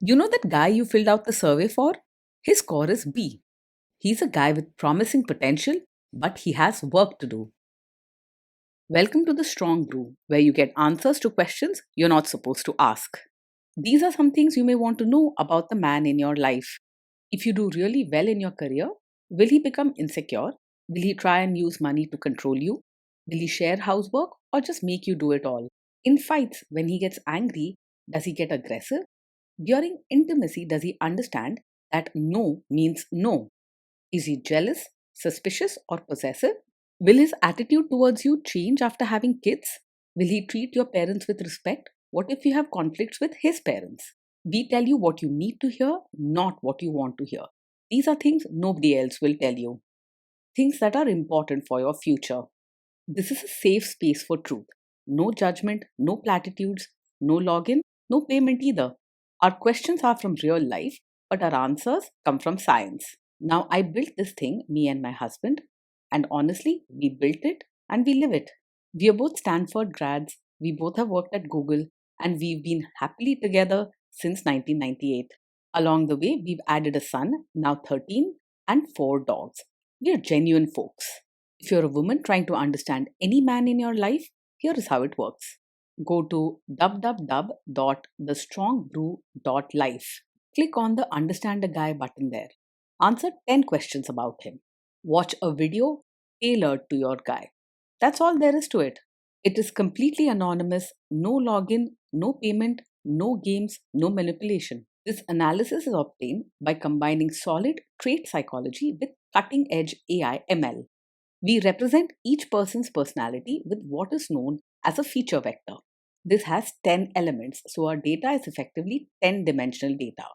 You know that guy you filled out the survey for? His score is B. He's a guy with promising potential, but he has work to do. Welcome to the Strong Brew, where you get answers to questions you're not supposed to ask. These are some things you may want to know about the man in your life. If you do really well in your career, will he become insecure? Will he try and use money to control you? Will he share housework or just make you do it all? In fights, when he gets angry, does he get aggressive? During intimacy, does he understand that no means no? Is he jealous, suspicious, or possessive? Will his attitude towards you change after having kids? Will he treat your parents with respect? What if you have conflicts with his parents? We tell you what you need to hear, not what you want to hear. These are things nobody else will tell you, things that are important for your future. This is a safe space for truth. No judgment, no platitudes, no login, no payment either. Our questions are from real life, but our answers come from science. Now, I built this thing, me and my husband, and honestly, we built it and we live it. We are both Stanford grads, we both have worked at Google, and we've been happily together since 1998. Along the way, we've added a son, now 13, and 4 dogs. We are genuine folks. If you're a woman trying to understand any man in your life, here is how it works. Go to www.thestrongbrew.life. Click on the Understand a Guy button there. Answer 10 questions about him. Watch a video tailored to your guy. That's all there is to it. It is completely anonymous, no login, no payment, no games, no manipulation. This analysis is obtained by combining solid trait psychology with cutting edge AI ML. We represent each person's personality with what is known as a feature vector. This has 10 elements, so our data is effectively 10 dimensional data.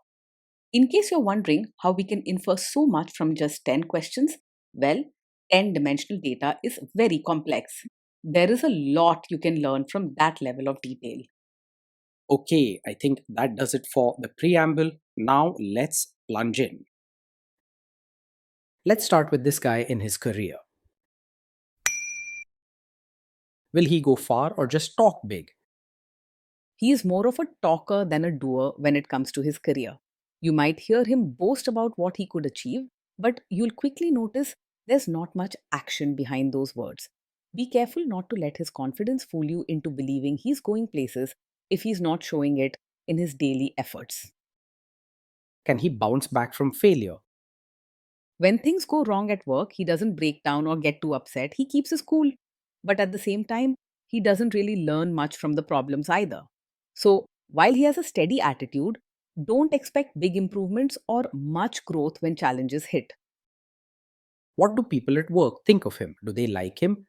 In case you're wondering how we can infer so much from just 10 questions, well, 10 dimensional data is very complex. There is a lot you can learn from that level of detail. Okay, I think that does it for the preamble. Now let's plunge in. Let's start with this guy in his career. Will he go far or just talk big? He is more of a talker than a doer when it comes to his career. You might hear him boast about what he could achieve, but you'll quickly notice there's not much action behind those words. Be careful not to let his confidence fool you into believing he's going places if he's not showing it in his daily efforts. Can he bounce back from failure? When things go wrong at work, he doesn't break down or get too upset. He keeps his cool. But at the same time, he doesn't really learn much from the problems either. So, while he has a steady attitude, don't expect big improvements or much growth when challenges hit. What do people at work think of him? Do they like him?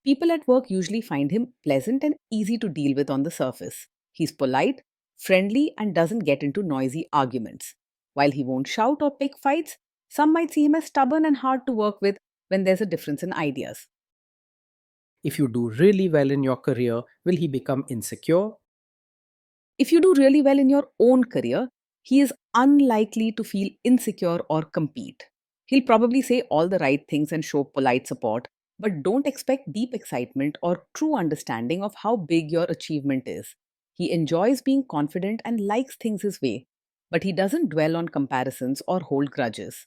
People at work usually find him pleasant and easy to deal with on the surface. He's polite, friendly, and doesn't get into noisy arguments. While he won't shout or pick fights, some might see him as stubborn and hard to work with when there's a difference in ideas. If you do really well in your career, will he become insecure? If you do really well in your own career, he is unlikely to feel insecure or compete. He'll probably say all the right things and show polite support, but don't expect deep excitement or true understanding of how big your achievement is. He enjoys being confident and likes things his way, but he doesn't dwell on comparisons or hold grudges.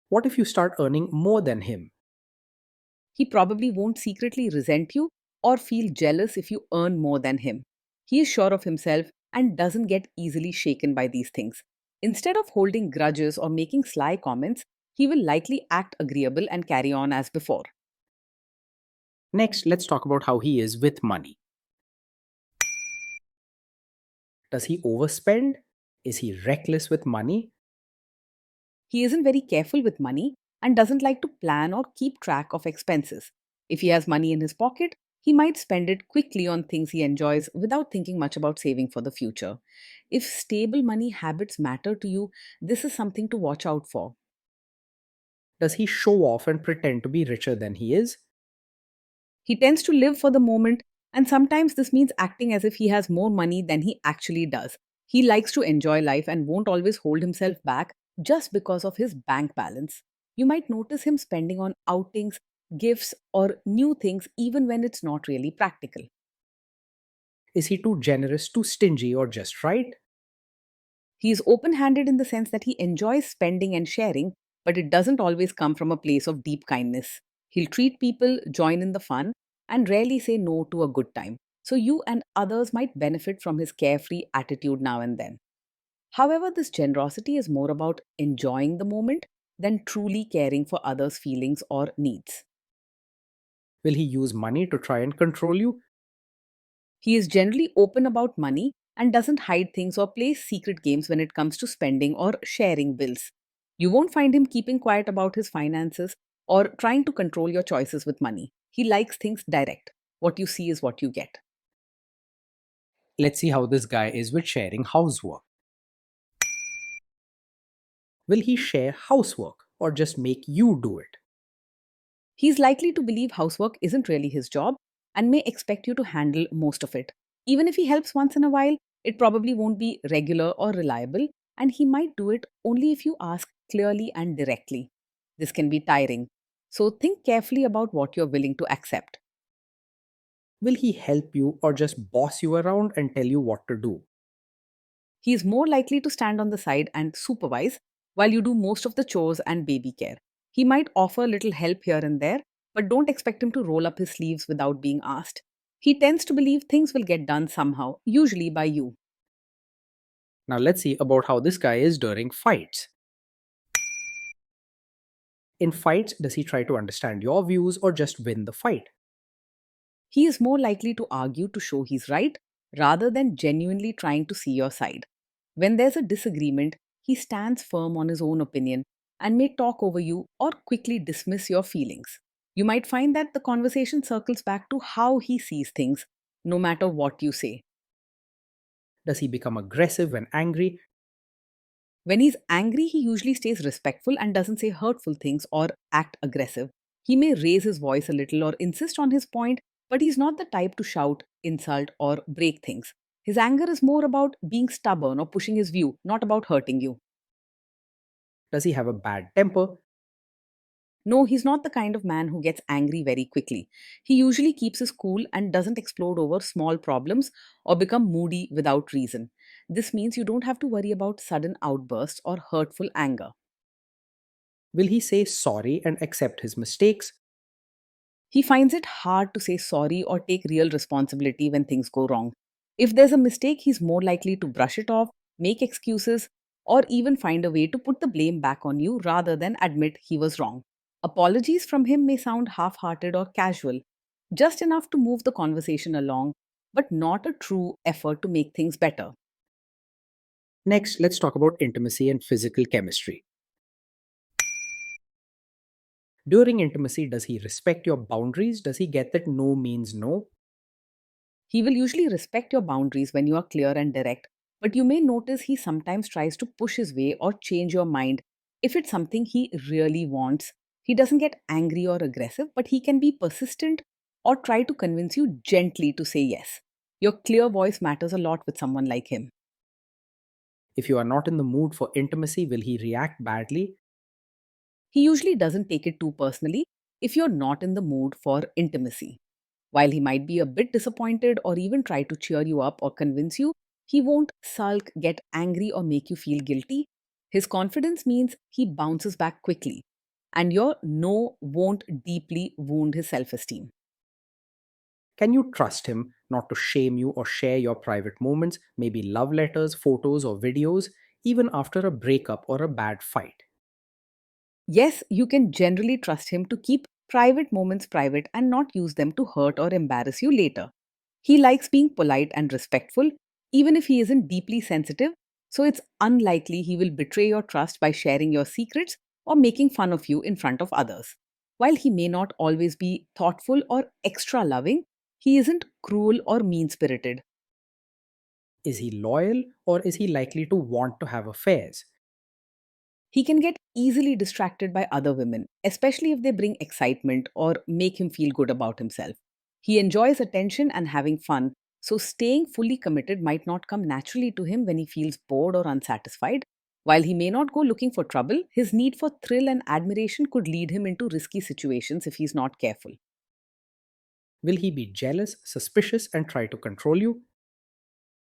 What if you start earning more than him? He probably won't secretly resent you or feel jealous if you earn more than him. He is sure of himself and doesn't get easily shaken by these things. Instead of holding grudges or making sly comments, he will likely act agreeable and carry on as before. Next, let's talk about how he is with money. Does he overspend? Is he reckless with money? He isn't very careful with money and doesn't like to plan or keep track of expenses. If he has money in his pocket, he might spend it quickly on things he enjoys without thinking much about saving for the future. If stable money habits matter to you, this is something to watch out for. Does he show off and pretend to be richer than he is? He tends to live for the moment, and sometimes this means acting as if he has more money than he actually does. He likes to enjoy life and won't always hold himself back just because of his bank balance. You might notice him spending on outings, gifts, or new things even when it's not really practical. Is he too generous, too stingy, or just right? He is open handed in the sense that he enjoys spending and sharing, but it doesn't always come from a place of deep kindness. He'll treat people, join in the fun, and rarely say no to a good time. So you and others might benefit from his carefree attitude now and then. However, this generosity is more about enjoying the moment than truly caring for others' feelings or needs. Will he use money to try and control you? He is generally open about money and doesn't hide things or play secret games when it comes to spending or sharing bills. You won't find him keeping quiet about his finances or trying to control your choices with money. He likes things direct. What you see is what you get. Let's see how this guy is with sharing housework. Will he share housework or just make you do it? He's likely to believe housework isn't really his job and may expect you to handle most of it. Even if he helps once in a while, it probably won't be regular or reliable, and he might do it only if you ask clearly and directly. This can be tiring. So think carefully about what you're willing to accept. Will he help you or just boss you around and tell you what to do? He is more likely to stand on the side and supervise while you do most of the chores and baby care. He might offer a little help here and there, but don't expect him to roll up his sleeves without being asked. He tends to believe things will get done somehow, usually by you. Now let's see about how this guy is during fights. In fights, does he try to understand your views or just win the fight? He is more likely to argue to show he's right rather than genuinely trying to see your side. When there's a disagreement, he stands firm on his own opinion and may talk over you or quickly dismiss your feelings. You might find that the conversation circles back to how he sees things, no matter what you say. Does he become aggressive when angry? When he's angry, he usually stays respectful and doesn't say hurtful things or act aggressive. He may raise his voice a little or insist on his point, but he's not the type to shout, insult, or break things. His anger is more about being stubborn or pushing his view, not about hurting you. Does he have a bad temper? No, he's not the kind of man who gets angry very quickly. He usually keeps his cool and doesn't explode over small problems or become moody without reason. This means you don't have to worry about sudden outbursts or hurtful anger. Will he say sorry and accept his mistakes? He finds it hard to say sorry or take real responsibility when things go wrong. If there's a mistake, he's more likely to brush it off, make excuses, or even find a way to put the blame back on you rather than admit he was wrong. Apologies from him may sound half hearted or casual, just enough to move the conversation along, but not a true effort to make things better. Next, let's talk about intimacy and physical chemistry. During intimacy, does he respect your boundaries? Does he get that no means no? He will usually respect your boundaries when you are clear and direct, but you may notice he sometimes tries to push his way or change your mind if it's something he really wants. He doesn't get angry or aggressive, but he can be persistent or try to convince you gently to say yes. Your clear voice matters a lot with someone like him. If you are not in the mood for intimacy, will he react badly? He usually doesn't take it too personally if you're not in the mood for intimacy. While he might be a bit disappointed or even try to cheer you up or convince you, he won't sulk, get angry, or make you feel guilty. His confidence means he bounces back quickly, and your no won't deeply wound his self esteem. Can you trust him not to shame you or share your private moments, maybe love letters, photos, or videos, even after a breakup or a bad fight? Yes, you can generally trust him to keep private moments private and not use them to hurt or embarrass you later. He likes being polite and respectful, even if he isn't deeply sensitive, so it's unlikely he will betray your trust by sharing your secrets or making fun of you in front of others. While he may not always be thoughtful or extra loving, he isn't cruel or mean spirited. Is he loyal or is he likely to want to have affairs? He can get easily distracted by other women, especially if they bring excitement or make him feel good about himself. He enjoys attention and having fun, so staying fully committed might not come naturally to him when he feels bored or unsatisfied. While he may not go looking for trouble, his need for thrill and admiration could lead him into risky situations if he's not careful. Will he be jealous, suspicious, and try to control you?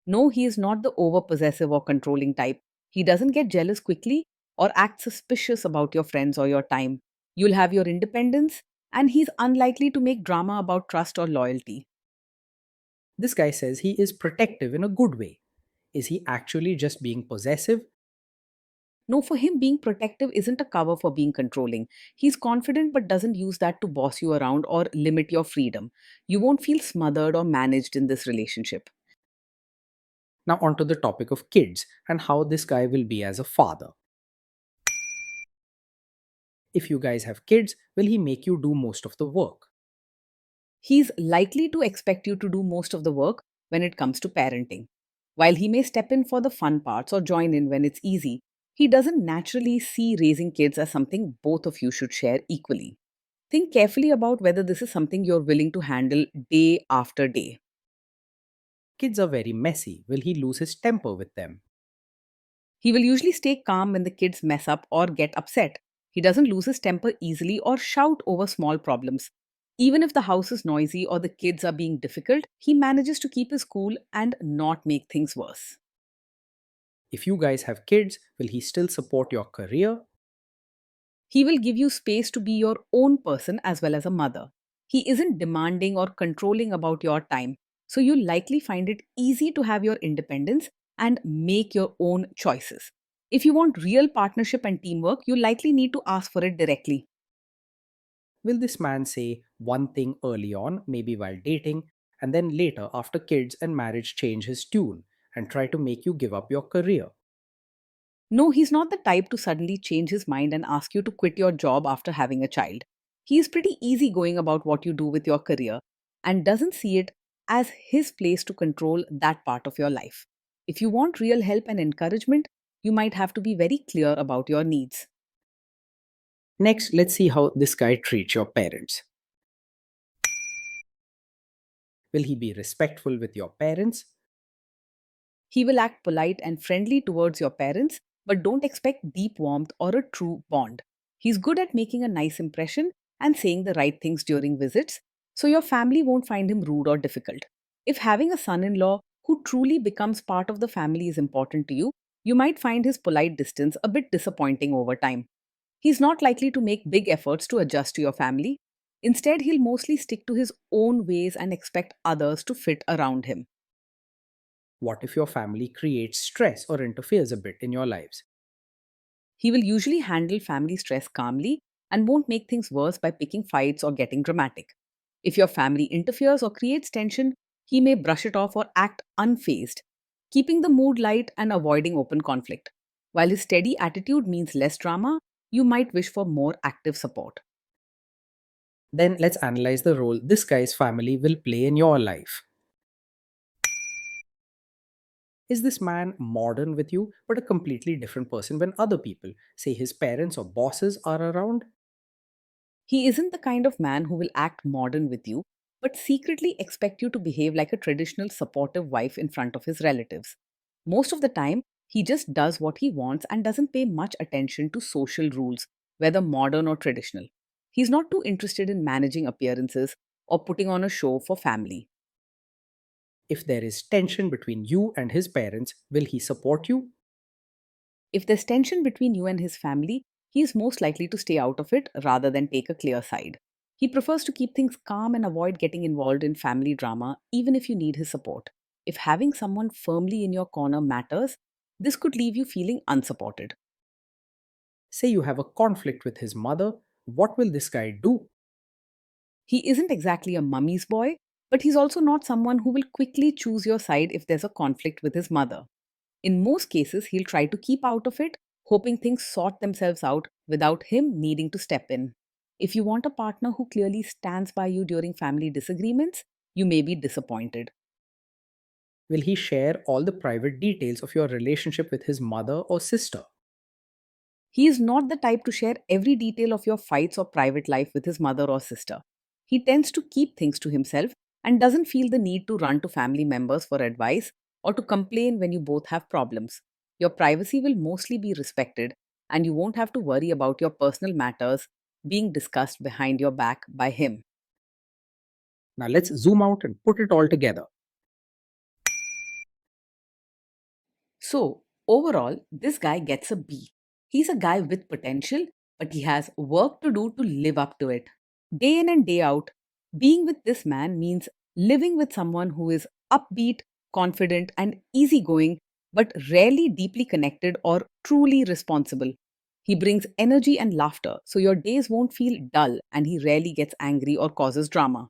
No, he is not the over possessive or controlling type. He doesn't get jealous quickly or act suspicious about your friends or your time. You'll have your independence, and he's unlikely to make drama about trust or loyalty. This guy says he is protective in a good way. Is he actually just being possessive? No, for him, being protective isn't a cover for being controlling. He's confident but doesn't use that to boss you around or limit your freedom. You won't feel smothered or managed in this relationship. Now, onto the topic of kids and how this guy will be as a father. If you guys have kids, will he make you do most of the work? He's likely to expect you to do most of the work when it comes to parenting. While he may step in for the fun parts or join in when it's easy, he doesn't naturally see raising kids as something both of you should share equally. Think carefully about whether this is something you're willing to handle day after day. Kids are very messy. Will he lose his temper with them? He will usually stay calm when the kids mess up or get upset. He doesn't lose his temper easily or shout over small problems. Even if the house is noisy or the kids are being difficult, he manages to keep his cool and not make things worse. If you guys have kids, will he still support your career? He will give you space to be your own person as well as a mother. He isn't demanding or controlling about your time, so you'll likely find it easy to have your independence and make your own choices. If you want real partnership and teamwork, you likely need to ask for it directly. Will this man say one thing early on, maybe while dating, and then later, after kids and marriage, change his tune and try to make you give up your career? No, he's not the type to suddenly change his mind and ask you to quit your job after having a child. He is pretty easygoing about what you do with your career and doesn't see it as his place to control that part of your life. If you want real help and encouragement, you might have to be very clear about your needs. Next, let's see how this guy treats your parents. Will he be respectful with your parents? He will act polite and friendly towards your parents, but don't expect deep warmth or a true bond. He's good at making a nice impression and saying the right things during visits, so your family won't find him rude or difficult. If having a son in law who truly becomes part of the family is important to you, you might find his polite distance a bit disappointing over time. He's not likely to make big efforts to adjust to your family. Instead, he'll mostly stick to his own ways and expect others to fit around him. What if your family creates stress or interferes a bit in your lives? He will usually handle family stress calmly and won't make things worse by picking fights or getting dramatic. If your family interferes or creates tension, he may brush it off or act unfazed, keeping the mood light and avoiding open conflict. While his steady attitude means less drama, you might wish for more active support. Then let's analyze the role this guy's family will play in your life. Is this man modern with you, but a completely different person when other people, say his parents or bosses, are around? He isn't the kind of man who will act modern with you, but secretly expect you to behave like a traditional supportive wife in front of his relatives. Most of the time, he just does what he wants and doesn't pay much attention to social rules, whether modern or traditional. He's not too interested in managing appearances or putting on a show for family. If there is tension between you and his parents, will he support you? If there's tension between you and his family, he is most likely to stay out of it rather than take a clear side. He prefers to keep things calm and avoid getting involved in family drama, even if you need his support. If having someone firmly in your corner matters, this could leave you feeling unsupported. Say you have a conflict with his mother, what will this guy do? He isn't exactly a mummy's boy, but he's also not someone who will quickly choose your side if there's a conflict with his mother. In most cases, he'll try to keep out of it, hoping things sort themselves out without him needing to step in. If you want a partner who clearly stands by you during family disagreements, you may be disappointed. Will he share all the private details of your relationship with his mother or sister? He is not the type to share every detail of your fights or private life with his mother or sister. He tends to keep things to himself and doesn't feel the need to run to family members for advice or to complain when you both have problems. Your privacy will mostly be respected, and you won't have to worry about your personal matters being discussed behind your back by him. Now let's zoom out and put it all together. So, Overall, this guy gets a B. He's a guy with potential, but he has work to do to live up to it. Day in and day out, being with this man means living with someone who is upbeat, confident, and easygoing, but rarely deeply connected or truly responsible. He brings energy and laughter, so your days won't feel dull, and he rarely gets angry or causes drama.